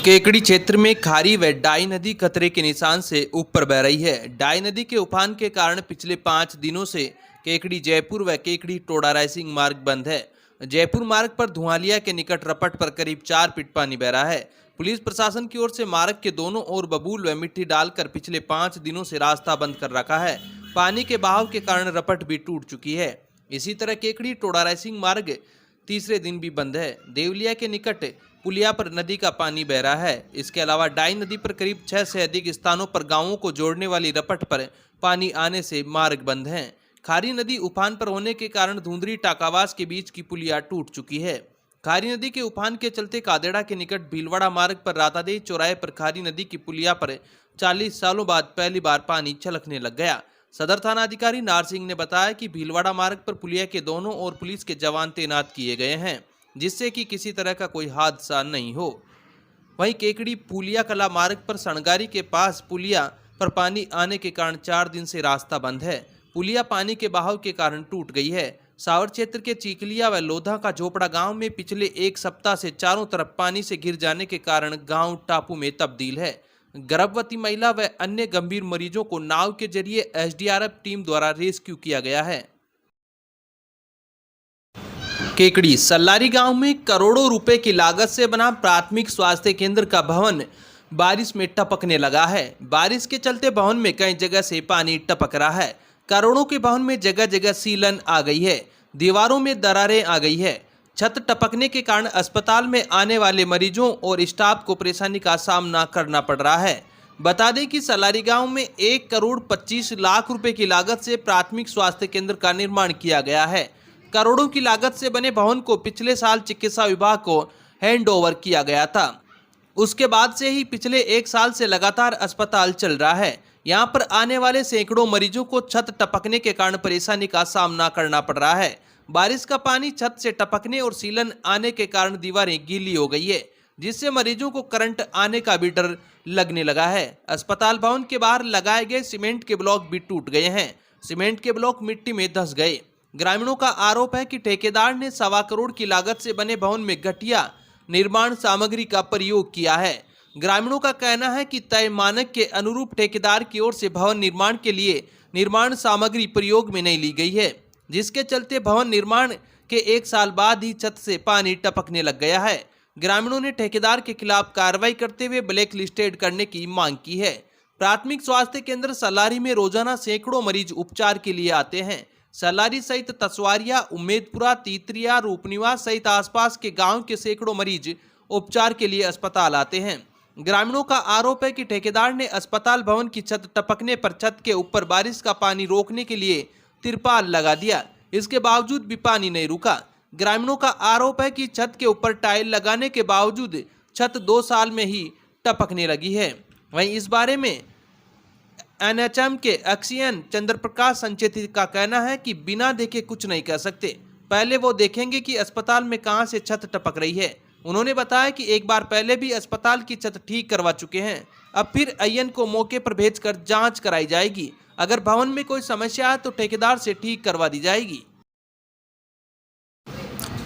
केकड़ी क्षेत्र में खारी व डाई नदी खतरे के निशान से ऊपर बह रही है। डाई नदी के उफान के कारण पिछले 5 दिनों से केकड़ी जयपुर व केकड़ी टोडा रायसिंग मार्ग बंद है। जयपुर मार्ग पर धुआलिया के निकट रपट पर करीब 4 फीट पानी बह रहा है। पुलिस प्रशासन की ओर से मार्ग के दोनों ओर बबूल व मिट्टी डालकर पिछले 5 दिनों से रास्ता बंद कर रखा है। पानी के बहाव के कारण रपट भी टूट चुकी है। इसी तरह केकड़ी टोडा रायसिंग मार्ग तीसरे दिन भी बंद है। देवलिया के निकट पुलिया पर नदी का पानी बह रहा है। इसके अलावा डाई नदी पर करीब 6 से अधिक स्थानों पर गांवों को जोड़ने वाली रपट पर पानी आने से मार्ग बंद हैं। खारी नदी उफान पर होने के कारण धुंधरी टाकावास के बीच की पुलिया टूट चुकी है। खारी नदी के उफान के चलते कादेड़ा के निकट भीलवाड़ा मार्ग पर रातादेही चौराहे पर खारी नदी की पुलिया पर 40 सालों बाद पहली बार पानी छलकने लग गया। सदर थाना अधिकारी नार सिंह ने बताया कि भीलवाड़ा मार्ग पर पुलिया के दोनों ओर पुलिस के जवान तैनात किए गए हैं, जिससे कि किसी तरह का कोई हादसा नहीं हो। वहीं केकड़ी पुलिया कला मार्ग पर सणगारी के पास पुलिया पर पानी आने के कारण 4 दिन से रास्ता बंद है। पुलिया पानी के बहाव के कारण टूट गई है। सावर क्षेत्र के चीकलिया व लोधा का झोपड़ा गांव में पिछले 1 सप्ताह से चारों तरफ पानी से घिर जाने के कारण गांव टापू में तब्दील है। गर्भवती महिला व अन्य गंभीर मरीजों को नाव के जरिए एसडीआरएफ टीम द्वारा रेस्क्यू किया गया है। केकड़ी सल्लारी गांव में करोड़ों रुपए की लागत से बना प्राथमिक स्वास्थ्य केंद्र का भवन बारिश में टपकने लगा है। बारिश के चलते भवन में कई जगह से पानी टपक रहा है। करोड़ों के भवन में जगह जगह सीलन आ गई है, दीवारों में दरारें आ गई है। छत टपकने के कारण अस्पताल में आने वाले मरीजों और स्टाफ को परेशानी का सामना करना पड़ रहा है। बता दें कि सल्लारी गांव में 1 करोड़ 25 लाख रुपए की लागत से प्राथमिक स्वास्थ्य केंद्र का निर्माण किया गया है। करोड़ों की लागत से बने भवन को पिछले साल चिकित्सा विभाग को हैंडओवर किया गया था। उसके बाद से ही पिछले 1 साल से लगातार अस्पताल चल रहा है। यहां पर आने वाले सैकड़ों मरीजों को छत टपकने के कारण परेशानी का सामना करना पड़ रहा है। बारिश का पानी छत से टपकने और सीलन आने के कारण दीवारें गीली हो गई है, जिससे मरीजों को करंट आने का भी डर लगने लगा है। अस्पताल भवन के बाहर लगाए गए सीमेंट के ब्लॉक भी टूट गए हैं। सीमेंट के ब्लॉक मिट्टी में धंस गए। ग्रामीणों का आरोप है कि ठेकेदार ने 1.25 करोड़ की लागत से बने भवन में घटिया निर्माण सामग्री का प्रयोग किया है। ग्रामीणों का कहना है कि तय मानक के अनुरूप ठेकेदार की ओर से भवन निर्माण के लिए निर्माण सामग्री प्रयोग में नहीं ली गई है, जिसके चलते भवन निर्माण के 1 साल बाद ही छत से पानी टपकने लग गया है। ग्रामीणों ने ठेकेदार के खिलाफ कार्रवाई करते हुए ब्लैक लिस्टेड करने की मांग की है। प्राथमिक स्वास्थ्य केंद्र सल्लारी में रोजाना सैकड़ों मरीज उपचार के लिए आते हैं। सल्लारी सहित तसवारिया, उम्मेदपुरा, तीतरिया, रूपनिवास सहित आसपास के गांव के सैकड़ों मरीज उपचार के लिए अस्पताल आते हैं। ग्रामीणों का आरोप है कि ठेकेदार ने अस्पताल भवन की छत टपकने पर छत के ऊपर बारिश का पानी रोकने के लिए तिरपाल लगा दिया। इसके बावजूद भी पानी नहीं रुका। ग्रामीणों का आरोप है कि छत के ऊपर टाइल लगाने के बावजूद छत 2 साल में ही टपकने लगी है। वहीं इस बारे में एनएचएम के एक्सीएन चंद्रप्रकाश संचेती का कहना है कि बिना देखे कुछ नहीं कर सकते। पहले वो देखेंगे कि अस्पताल में कहां से छत टपक रही है। उन्होंने बताया कि एक बार पहले भी अस्पताल की छत ठीक करवा चुके हैं। अब फिर अय्यन को मौके पर भेजकर जांच कराई जाएगी। अगर भवन में कोई समस्या है तो ठेकेदार से ठीक करवा दी जाएगी।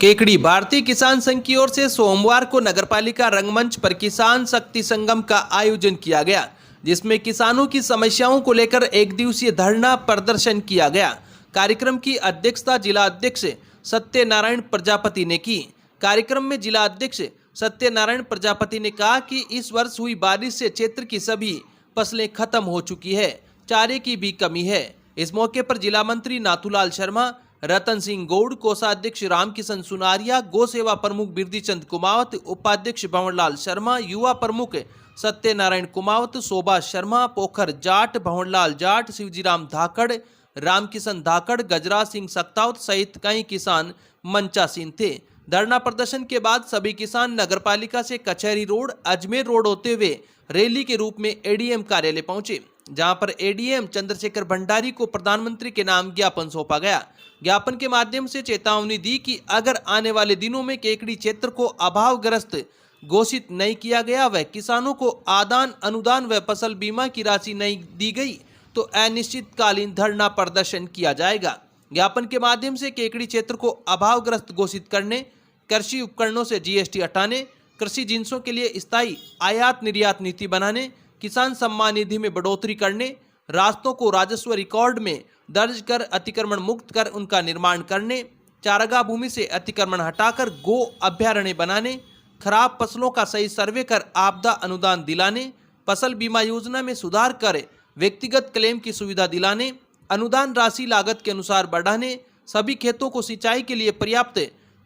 केकड़ी भारतीय किसान संघ की ओर से सोमवार को नगरपालिका रंगमंच पर किसान शक्ति संगम का आयोजन किया गया, जिसमें किसानों की समस्याओं को लेकर 1 दिवसीय धरना प्रदर्शन किया गया। कार्यक्रम की अध्यक्षता जिला अध्यक्ष सत्यनारायण प्रजापति ने की। कार्यक्रम में जिला अध्यक्ष सत्यनारायण प्रजापति ने कहा कि इस वर्ष हुई बारिश से क्षेत्र की सभी फसलें खत्म हो चुकी है, चारे की भी कमी है। इस मौके पर जिला मंत्री नाथूलाल शर्मा, रतन सिंह गौड़, कोषाध्यक्ष रामकिशन सुनारिया, गौ सेवा प्रमुख बिरदीचंद कुमावत, उपाध्यक्ष भंवरलाल शर्मा, युवा प्रमुख सत्यनारायण कुमावत, शोभा शर्मा, पोखर जाट, भंवरलाल जाट, शिवजीराम धाकड़, रामकिशन धाकड़, गजराज सिंह सक्तावत सहित कई किसान मंचासीन थे। धरना प्रदर्शन के बाद सभी किसान नगरपालिका से कचहरी रोड, अजमेर रोड होते हुए रैली के रूप में एडीएम कार्यालय पहुंचे, जहां पर एडीएम चंद्रशेखर भंडारी को प्रधानमंत्री के नाम ज्ञापन सौंपा गया। ज्ञापन के माध्यम से चेतावनी दी कि अगर आने वाले दिनों में केकड़ी क्षेत्र को अभावग्रस्त घोषित नहीं किया गया व किसानों को आदान अनुदान व फसल बीमा की राशि नहीं दी गई तो अनिश्चितकालीन धरना प्रदर्शन किया जाएगा। ज्ञापन के माध्यम से केकड़ी क्षेत्र को अभावग्रस्त घोषित करने, कृषि उपकरणों से जीएसटी हटाने, कृषि जिन्सों के लिए स्थायी आयात निर्यात नीति बनाने, किसान सम्मान निधि में बढ़ोतरी करने, रास्तों को राजस्व रिकॉर्ड में दर्ज कर अतिक्रमण मुक्त कर उनका निर्माण करने, चारागाह भूमि से अतिक्रमण हटाकर गो अभ्यारण्य बनाने, खराब फसलों का सही सर्वे कर आपदा अनुदान दिलाने, फसल बीमा योजना में सुधार कर व्यक्तिगत क्लेम की सुविधा दिलाने, अनुदान राशि लागत के अनुसार बढ़ाने, सभी खेतों को सिंचाई के लिए पर्याप्त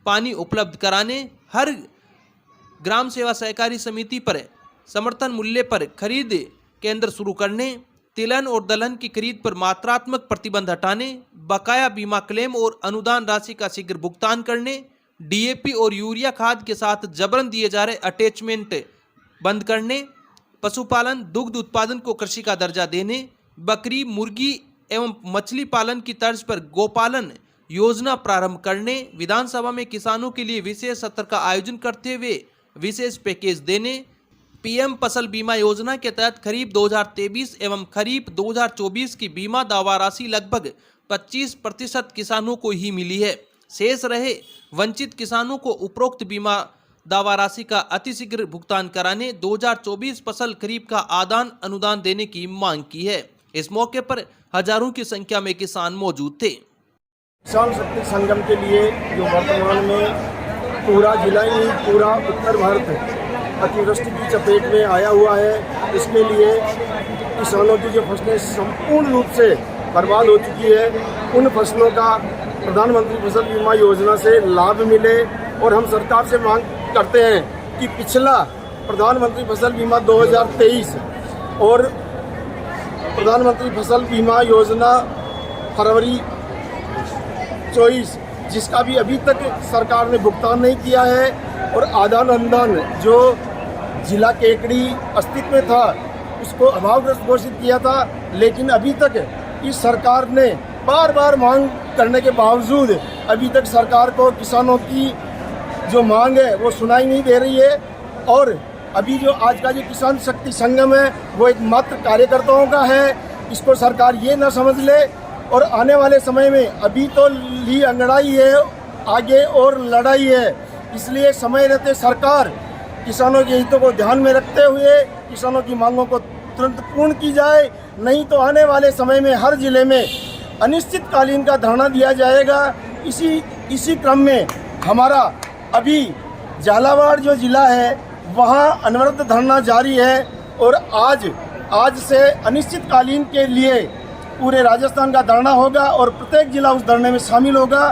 पानी उपलब्ध कराने, हर ग्राम सेवा सहकारी समिति पर समर्थन मूल्य पर खरीद केंद्र शुरू करने, तिलहन और दलहन की खरीद पर मात्रात्मक प्रतिबंध हटाने, बकाया बीमा क्लेम और अनुदान राशि का शीघ्र भुगतान करने, डीएपी और यूरिया खाद के साथ जबरन दिए जा रहे अटैचमेंट बंद करने, पशुपालन दुग्ध उत्पादन को कृषि का दर्जा देने, बकरी मुर्गी एवं मछली पालन की तर्ज पर गोपालन योजना प्रारंभ करने, विधानसभा में किसानों के लिए विशेष सत्र का आयोजन करते हुए विशेष पैकेज देने, पीएम फसल बीमा योजना के तहत खरीफ 2023 एवं खरीफ 2024 की बीमा दावा राशि लगभग 25% किसानों को ही मिली है। शेष रहे वंचित किसानों को उपरोक्त बीमा दावा राशि का अतिशीघ्र भुगतान कराने 2024 फसल खरीफ का आदान अनुदान देने की मांग की है। इस मौके पर हजारों की संख्या में किसान मौजूद थे। किसान शक्ति संगम के लिए जो वर्तमान में पूरा जिला ही नहीं पूरा उत्तर भारत अतिवृष्टि की चपेट में आया हुआ है, इसके लिए किसानों की जो फसलें संपूर्ण रूप से बर्बाद हो चुकी है, उन फसलों का प्रधानमंत्री फसल बीमा योजना से लाभ मिले। और हम सरकार से मांग करते हैं कि पिछला प्रधानमंत्री फसल बीमा 2023 और प्रधानमंत्री फसल बीमा योजना फरवरी 24 जिसका भी अभी तक सरकार ने भुगतान नहीं किया है, और आदान अनुदान जो जिला केकड़ी अस्तित्व में था उसको अभावग्रस्त घोषित किया था, लेकिन अभी तक इस सरकार ने बार बार मांग करने के बावजूद अभी तक सरकार को किसानों की जो मांग है वो सुनाई नहीं दे रही है। और अभी जो आज का जो किसान शक्ति संगम है वो एक मात्र कार्यकर्ताओं का है, इसको सरकार ये ना समझ ले। और आने वाले समय में अभी तो ली अंगड़ाई है, आगे और लड़ाई है, इसलिए समय रहते सरकार किसानों के हितों को ध्यान में रखते हुए किसानों की मांगों को तुरंत पूर्ण की जाए, नहीं तो आने वाले समय में हर जिले में अनिश्चितकालीन का धरना दिया जाएगा। इसी क्रम में हमारा अभी झालावाड़ जो जिला है वहाँ अनवरत धरना जारी है, और आज से अनिश्चितकालीन के लिए पूरे राजस्थान का धरना होगा और प्रत्येक जिला उस धरने में शामिल होगा।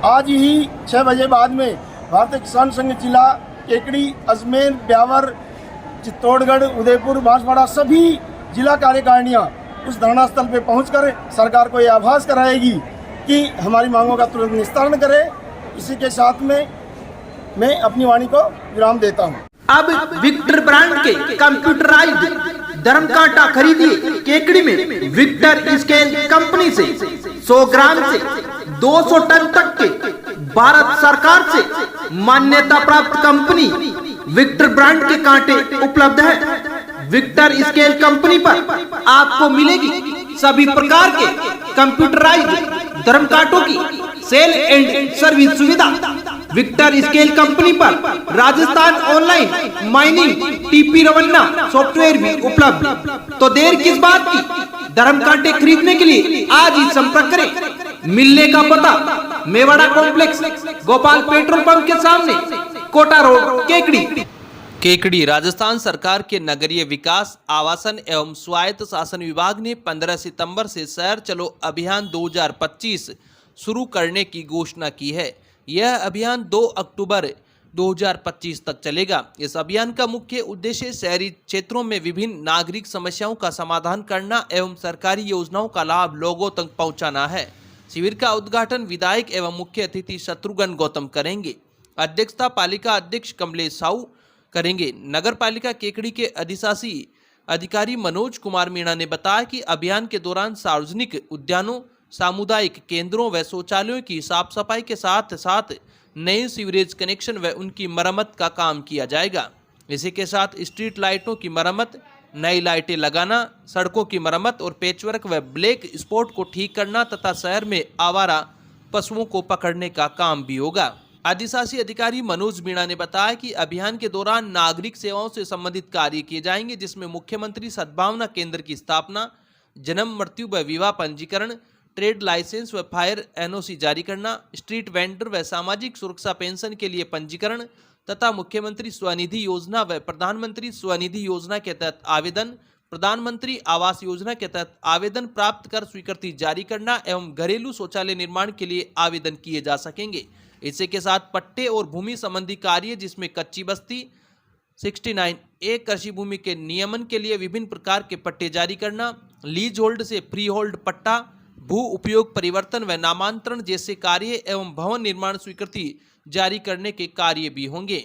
आज ही 6 बजे बाद में भारतीय किसान संघ जिला केकड़ी, अजमेर, ब्यावर, चित्तौड़गढ़, उदयपुर, बांसवाड़ा सभी जिला कार्यकारिणियाँ उस धरना स्थल पर पहुंचकर सरकार को यह आभास कराएगी कि हमारी मांगों का तुरंत निस्तारण करे। इसी के साथ में मैं अपनी वाणी को विराम देता हूँ। अब विक्टर ब्रांड के कंप्यूटराइज्ड धर्म कांटा खरीदिए केकड़ी में विक्टर स्केल कंपनी से 100 ग्राम से 200 टन तक के भारत सरकार से मान्यता प्राप्त कंपनी विक्टर ब्रांड के कांटे उपलब्ध है। विक्टर स्केल कंपनी पर आपको मिलेगी सभी प्रकार के कंप्यूटराइज्ड धर्म कांटों की सेल एंड सर्विस सुविधा। विक्टर स्केल कंपनी पर Rajasthan online mining TP Revanna software भी उपलब्ध। तो देर किस बात की, धर्म कांटे खरीदने के लिए आज ही संपर्क करें। मिलने का पता Mewada complex, Gopal petrol pump के सामने, कोटा रोड, केकड़ी। केकड़ी राजस्थान सरकार के नगरीय विकास, आवासन एवं स्वायत्त शासन विभाग ने 15 सितंबर से शहर चलो अभियान 2025 शुरू करने की घोषणा की है। यह अभियान 2 अक्टूबर 2025 तक चलेगा। इस अभियान का मुख्य उद्देश्य शहरी क्षेत्रों में विभिन्न नागरिक समस्याओं का समाधान करना एवं सरकारी योजनाओं का लाभ लोगों तक पहुंचाना है। शिविर का उद्घाटन विधायक एवं मुख्य अतिथि शत्रुघ्न गौतम करेंगे। अध्यक्षता पालिका अध्यक्ष कमलेश साहू करेंगे। नगर पालिका केकड़ी के अधिशासी अधिकारी मनोज कुमार मीणा ने बताया कि अभियान के दौरान सार्वजनिक उद्यानों, सामुदायिक केंद्रों व शौचालयों की साफ सफाई के साथ साथ नए सीवरेज कनेक्शन व उनकी मरम्मत का काम किया जाएगा। इसी के साथ स्ट्रीट लाइटों की मरम्मत, नई लाइटें लगाना, सड़कों की मरम्मत और पैचवर्क व ब्लैक स्पॉट को ठीक करना तथा शहर में आवारा पशुओं को पकड़ने का काम भी होगा। अधिशासी अधिकारी मनोज मीणा ने बताया कि अभियान के दौरान नागरिक सेवाओं से संबंधित कार्य किए जाएंगे, जिसमें मुख्यमंत्री सद्भावना केंद्र की स्थापना, जन्म मृत्यु व विवाह पंजीकरण, ट्रेड लाइसेंस व फायर एनओसी जारी करना, स्ट्रीट वेंडर व सामाजिक सुरक्षा पेंशन के लिए पंजीकरण तथा मुख्यमंत्री स्वनिधि योजना व प्रधानमंत्री स्वनिधि योजना के तहत आवेदन, प्रधानमंत्री आवास योजना के तहत आवेदन प्राप्त कर स्वीकृति जारी करना एवं घरेलू शौचालय निर्माण के लिए आवेदन किए जा सकेंगे। इसी के साथ पट्टे और भूमि संबंधी कार्य, जिसमें कच्ची बस्ती 69A कृषि भूमि के नियमन के लिए विभिन्न प्रकार के पट्टे जारी करना, लीज होल्ड से फ्री होल्ड पट्टा, भू उपयोग परिवर्तन व नामांतरण जैसे कार्य एवं भवन निर्माण स्वीकृति जारी करने के कार्य भी होंगे।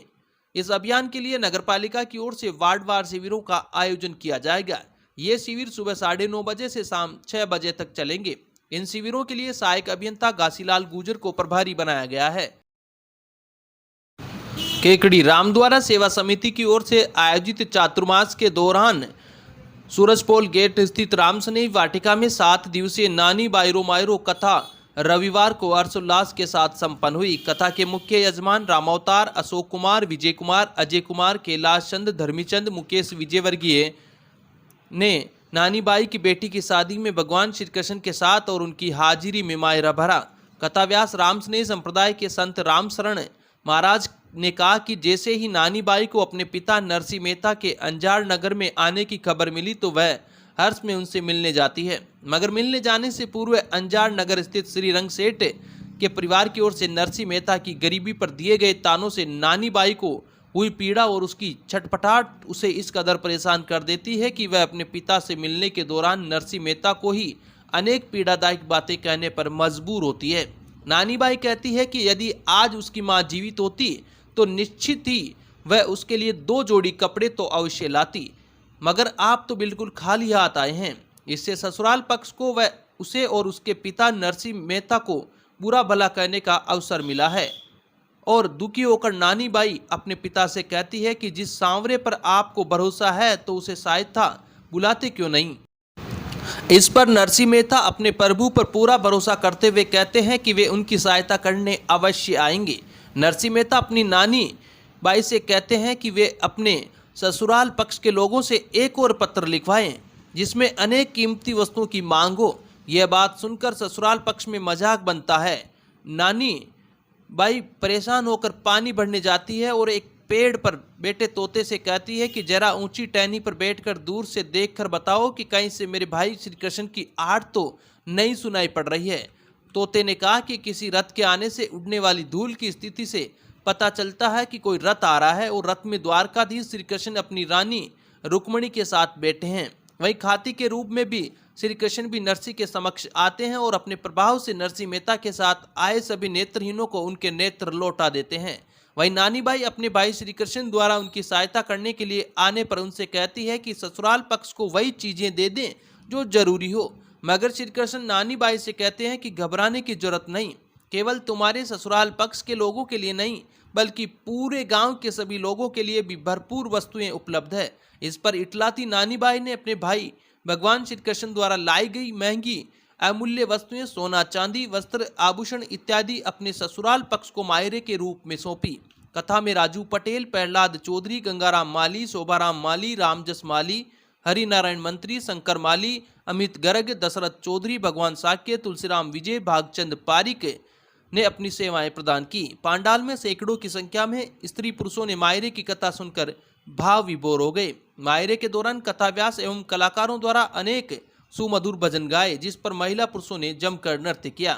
इस अभियान के लिए नगरपालिका की ओर से वार्डवार शिविरों का आयोजन किया जाएगा। ये शिविर सुबह 9:30 बजे से शाम 6 बजे तक चलेंगे। इन शिविरों के लिए सहायक अभियंता घासीलाल गुर्जर को प्रभारी बनाया गया है। केकड़ी रामद्वारा सेवा समिति की ओर से आयोजित चातुर्मास के दौरान सूरजपोल गेट स्थित रामसनेही वाटिका में 7 दिवसीय नानी बायरो मायरो कथा रविवार को हर्षोल्लास के साथ संपन्न हुई। कथा के मुख्य यजमान रामावतार, अशोक कुमार, विजय कुमार, अजय कुमार, कैलाश चंद, धर्मीचंद, मुकेश विजयवर्गीय ने नानी बाई की बेटी की शादी में भगवान श्री कृष्ण के साथ और उनकी हाजिरी में मायरा भरा। कथाव्यास रामस्नेही संप्रदाय के संत रामशरण महाराज ने कहा कि जैसे ही नानी बाई को अपने पिता नरसिंह मेहता के अंजार नगर में आने की खबर मिली तो वह हर्ष में उनसे मिलने जाती है, मगर मिलने जाने से पूर्व अंजार नगर स्थित श्री रंग सेठ के परिवार की ओर से नरसिंह मेहता की गरीबी पर दिए गए तानों से नानी बाई को हुई पीड़ा और उसकी छटपटाहट उसे इस कदर परेशान कर देती है कि वह अपने पिता से मिलने के दौरान नरसिंह मेहता को ही अनेक पीड़ादायक बातें कहने पर मजबूर होती है। नानी बाई कहती है कि यदि आज उसकी मां जीवित होती तो निश्चित ही वह उसके लिए 2 जोड़ी कपड़े तो अवश्य लाती, मगर आप तो बिल्कुल खाली हाथ आए हैं। इससे ससुराल पक्ष को वह उसे और उसके पिता नरसिंह मेहता को बुरा भला कहने का अवसर मिला है और दुखी होकर नानी बाई अपने पिता से कहती है कि जिस सांवरे पर आपको भरोसा है तो उसे शायद था, बुलाते क्यों नहीं। इस पर नरसिंह मेहता अपने प्रभु पर पूरा भरोसा करते हुए कहते हैं कि वे उनकी सहायता करने अवश्य आएंगे। नरसिंह मेहता अपनी नानी बाई से कहते हैं कि वे अपने ससुराल पक्ष के लोगों से एक और पत्र लिखवाएं जिसमें अनेक कीमती वस्तुओं की मांग हो। यह बात सुनकर ससुराल पक्ष में मजाक बनता है। नानी बाई परेशान होकर पानी भरने जाती है और एक पेड़ पर बैठे तोते से कहती है कि जरा ऊंची टहनी पर बैठकर दूर से देखकर बताओ कि कहीं से मेरे भाई श्री कृष्ण की आहट तो नहीं सुनाई पड़ रही है। तोते ने कहा कि किसी रथ के आने से उड़ने वाली धूल की स्थिति से पता चलता है कि कोई रथ आ रहा है और रथ में द्वारकाधीश श्री कृष्ण अपनी रानी रुक्मणी के साथ बैठे हैं। वहीं खाती के रूप में भी श्री कृष्ण भी नरसिंह के समक्ष आते हैं और अपने प्रभाव से नरसिंह मेहता के साथ आए सभी नेत्रहीनों को उनके नेत्र लौटा देते हैं। वहीं नानी बाई अपने भाई श्री कृष्ण द्वारा उनकी सहायता करने के लिए आने पर उनसे कहती है कि ससुराल पक्ष को वही चीजें दे दें जो जरूरी हो, मगर श्री कृष्ण नानी बाई से कहते हैं कि घबराने की जरूरत नहीं, केवल तुम्हारे ससुराल पक्ष के लोगों के लिए नहीं बल्कि पूरे गांव के सभी लोगों के लिए भी भरपूर वस्तुएं उपलब्ध है। इस पर इटलाती नानी बाई ने अपने भाई भगवान श्री कृष्ण द्वारा लाई गई महंगी अमूल्य वस्तुएं, सोना चांदी, वस्त्र, आभूषण इत्यादि अपने ससुराल पक्ष को मायरे के रूप में सौंपी। कथा में राजू पटेल, प्रहलाद चौधरी, गंगाराम माली, शोभाराम माली, रामजस माली, हरिनारायण मंत्री, शंकर माली, अमित गर्ग, दशरथ चौधरी, भगवान साक्य, तुलसीराम विजय, भागचंद पारिक ने अपनी सेवाएं प्रदान की। पांडाल में सैकड़ों की संख्या में स्त्री पुरुषों ने मायरे की कथा सुनकर भाव विभोर हो गए। मायरे के दौरान कथाव्यास एवं कलाकारों द्वारा अनेक सुमधुर भजन गाए जिस पर महिला पुरुषों ने जमकर नृत्य किया।